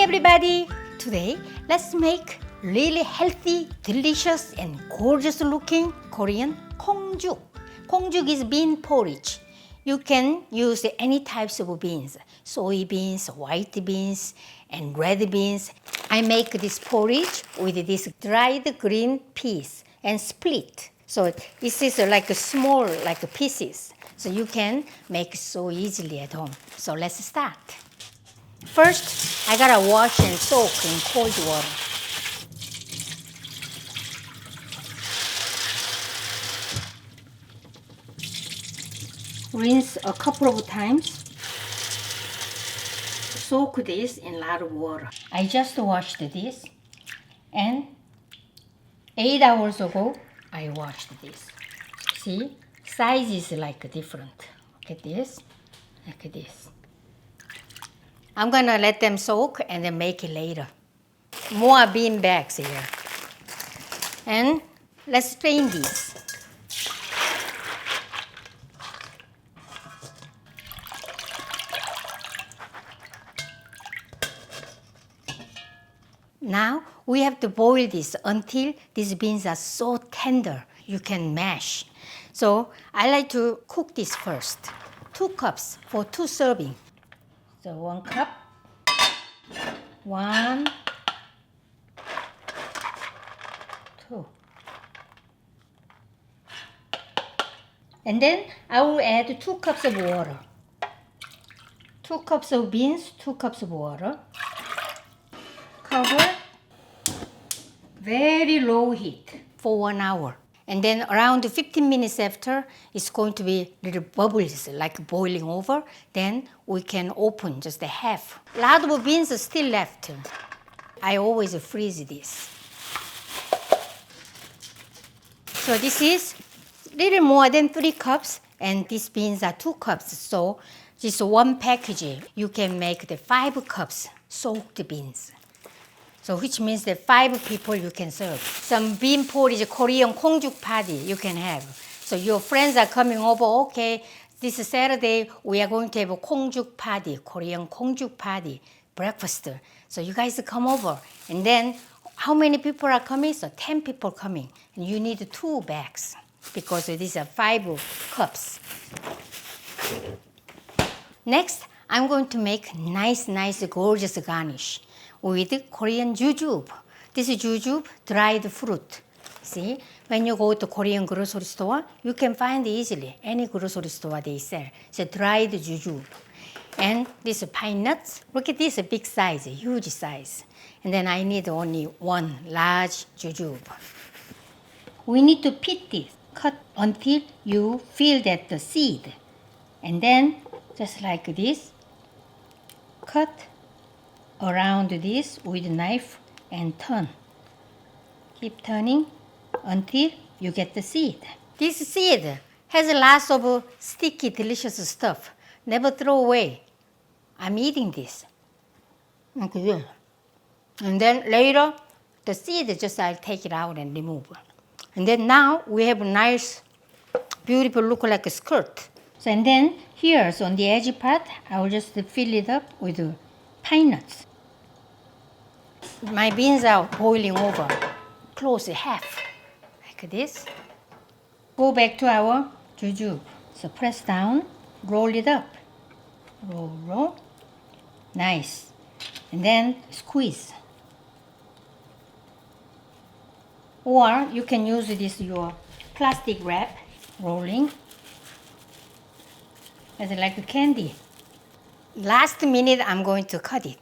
everybody! Today, let's make really healthy, delicious and gorgeous looking Korean Kongjuk. Kongjuk is bean porridge. You can use any types of beans, soybeans, white beans and red beans. I make this porridge with this dried green peas and split. So this is like a small pieces. So you can make it so easily at home. So let's start. First, I gotta wash and soak in cold water. Rinse a couple of times. Soak this in a lot of water. I just washed this, and 8 hours ago I washed this. See, size is like different. Look at this, like this. I'm gonna let them soak and then make it later. More bean bags here. And let's strain these. Now we have to boil this until these beans are so tender you can mash. So I like to cook this first. 2 cups for 2 servings. So 1 cup, 1, 2. And then I will add 2 cups of water. 2 cups of beans, 2 cups of water. Cover very low heat for 1 hour. And then around 15 minutes after, it's going to be little bubbles like boiling over. Then we can open just a half. A lot of beans are still left. I always freeze this. So this is little more than 3 cups and these beans are 2 cups. So just 1 package, you can make the 5 cups soaked beans. So which means that 5 people you can serve. Some bean porridge, Korean Kongjuk party you can have. So your friends are coming over, okay, this Saturday we are going to have a Kongjuk party, Korean Kongjuk party, breakfast. So you guys come over. And then how many people are coming? So 10 people coming. And you need 2 bags because these are 5 cups. Next, I'm going to make nice, gorgeous garnish with Korean jujube. This is jujube, dried fruit. See, when you go to Korean grocery store, you can find it easily. Any grocery store they sell. It's a dried jujube. And this pine nuts. Look at this big size, huge size. And then I need only 1 large jujube. We need to pit this, cut until you feel that the seed. And then just like this, cut around this with a knife and turn. Keep turning until you get the seed. This seed has lots of sticky, delicious stuff. Never throw away. I'm eating this. And then later, the seed just I'll take it out and remove. And then now we have a nice, beautiful look like a skirt. So and then here, so on the edgy part, I will just fill it up with pine nuts. My beans are boiling over, close half, like this. Go back to our jujube. So press down, roll it up. Roll. Nice. And then squeeze. Or you can use this your plastic wrap, rolling. It's like a candy. Last minute, I'm going to cut it.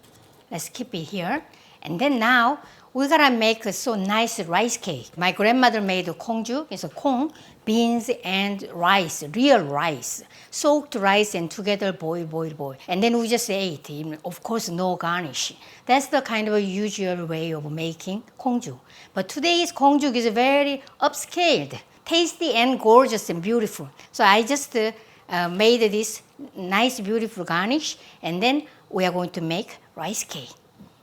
Let's keep it here. And then now, we're gonna make a so nice rice cake. My grandmother made a Kongjuk. It's a Kong, beans and rice, real rice. Soaked rice and together boil. And then we just ate. Of course, no garnish. That's the kind of a usual way of making Kongjuk. But today's Kongjuk is very upscaled, tasty and gorgeous and beautiful. So I just made this nice, beautiful garnish. And then we are going to make rice cake.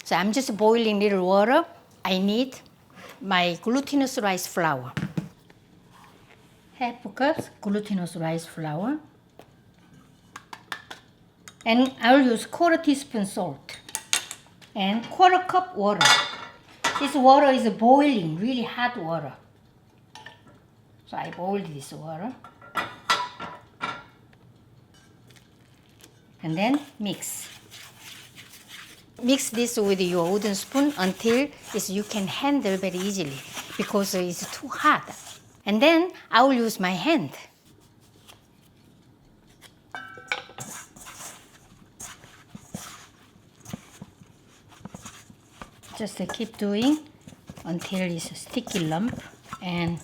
So I'm just boiling little water. I need my glutinous rice flour. Half cup glutinous rice flour. And I'll use 1/4 teaspoon salt. and quarter cup water. This water is boiling, really hot water. So I boiled this water. And then mix. Mix this with your wooden spoon until you can handle very easily because it's too hot. And then I will use my hand. Just keep doing until it's a sticky lump and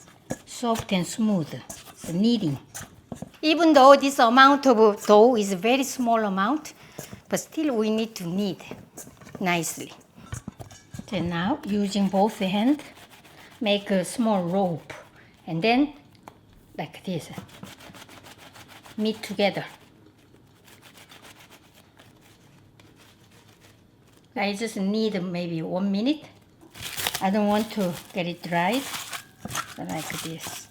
soft and smooth. So kneading. Even though this amount of dough is a very small amount, but still we need to knead nicely. Then now, using both hands, make a small rope. And then, like this, knead together. I just need maybe 1 minute. I don't want to get it dry, so like this.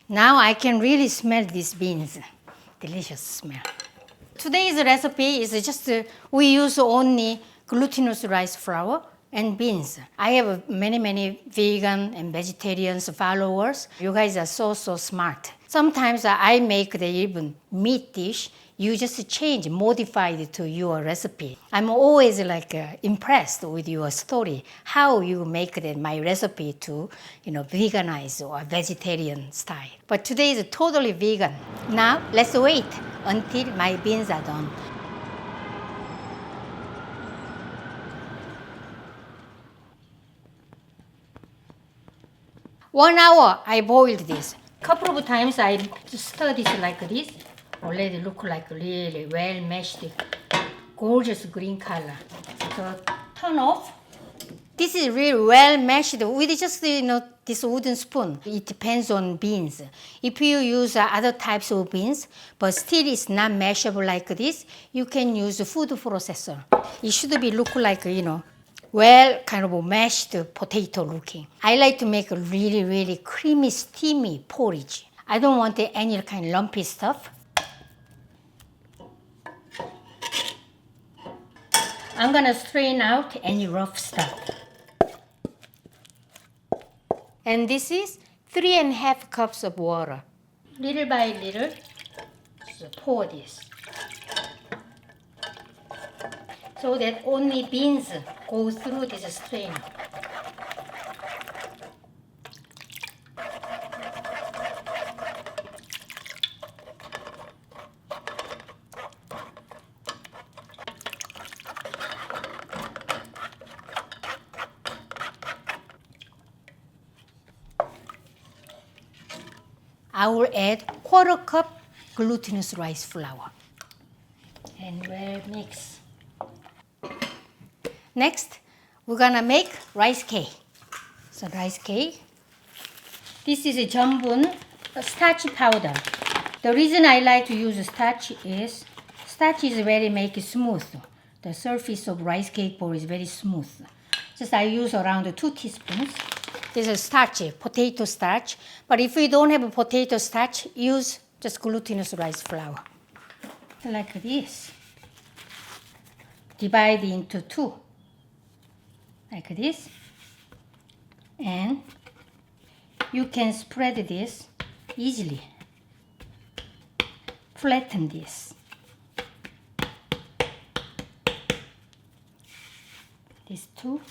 Now I can really smell these beans. Delicious smell. Today's recipe is just, we use only glutinous rice flour and beans. I have many vegan and vegetarians followers. You guys are so smart. Sometimes I make the even meat dish. You just change, modify it to your recipe. I'm always impressed with your story, how you make my recipe to veganize or vegetarian style. But today is totally vegan. Now let's wait until my beans are done. One hour I boiled this. Couple of times I stir this like this. Already look like really well mashed, gorgeous green color. So turn off. This is really well mashed with just this wooden spoon. It depends on beans. If you use other types of beans, but still it's not mashable like this, you can use a food processor. It should be look like well kind of mashed potato looking. I like to make a really creamy, steamy porridge. I don't want any kind of lumpy stuff. I'm gonna strain out any rough stuff. And this is 3.5 cups of water. Little by little, just pour this. So that only beans go through this strainer. I will add 1/4 cup glutinous rice flour and well mix. Next, we're gonna make rice cake. So rice cake. This is a jambon starch powder. The reason I like to use starch is very make it smooth. The surface of rice cake bowl is very smooth. Just I use around 2 teaspoons. This is starch, potato starch. But if you don't have a potato starch, use just glutinous rice flour. Like this. Divide into 2. Like this. And you can spread this easily. Flatten this. These 2.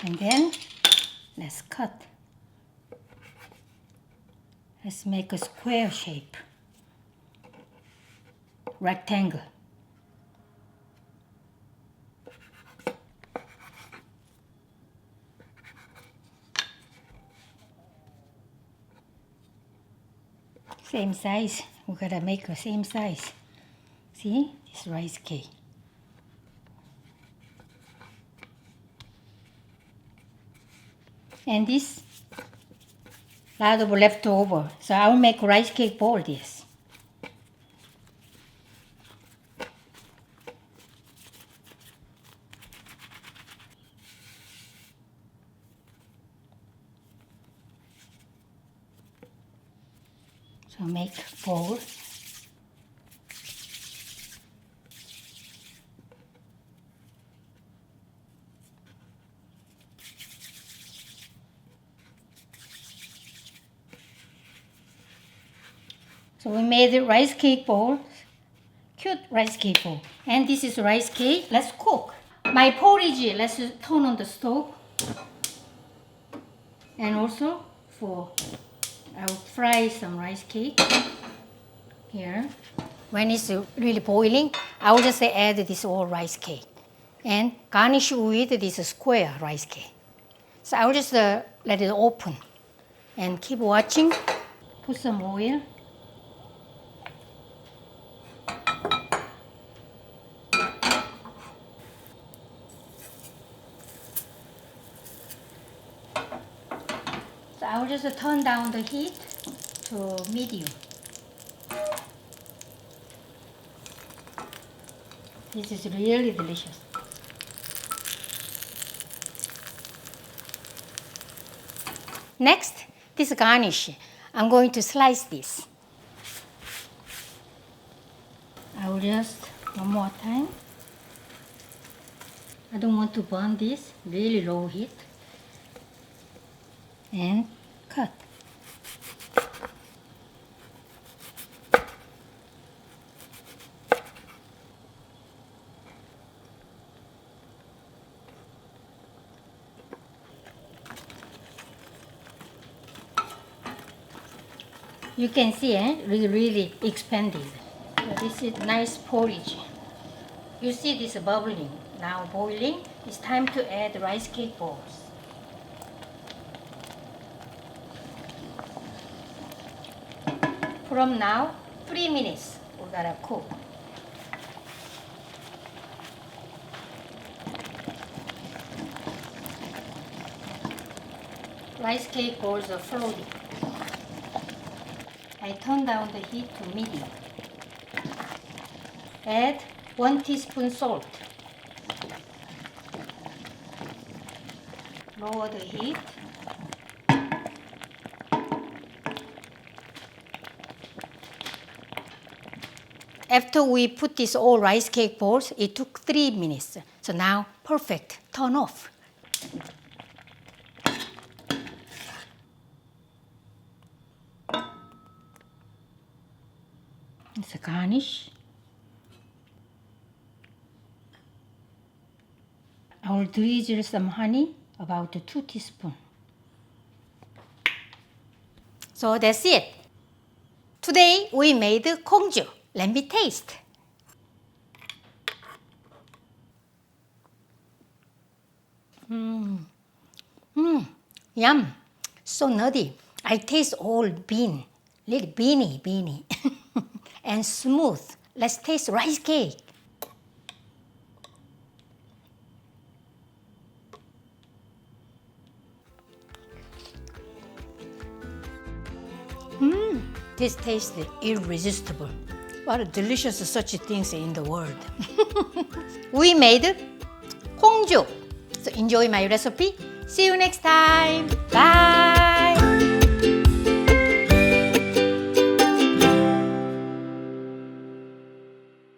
And then let's cut. Let's make a square shape. Rectangle. Same size. We gotta make the same size. See? This rice cake. And this lot of leftover. So I'll make rice cake bowl this. So make bowl. So we made a rice cake bowl, cute rice cake bowl. And this is rice cake. Let's cook. My porridge, let's turn on the stove. And also I will fry some rice cake here. When it's really boiling, I will just add this all rice cake and garnish with this square rice cake. So I will just let it open and keep watching. Put some oil. So I will just turn down the heat to medium. This is really delicious. Next, this garnish. I'm going to slice this. I will just one more time. I don't want to burn this, really low heat. And cut. You can see, really expanded. So this is nice porridge. You see this bubbling, now boiling. It's time to add rice cake balls. From now, 3 minutes we gotta cook. Rice cake balls are floating. I turn down the heat to medium. Add 1 teaspoon salt. Lower the heat. After we put this all rice cake balls, it took 3 minutes. So now, perfect. Turn off. It's a garnish. I will drizzle some honey, about 2 teaspoons. So that's it. Today we made Kongjuk. Let me taste. Yum. So nutty. I taste all bean. Little beanie. And smooth. Let's taste rice cake. This tastes irresistible. What a delicious such things in the world. We made Kongjuk. So enjoy my recipe. See you next time. Bye.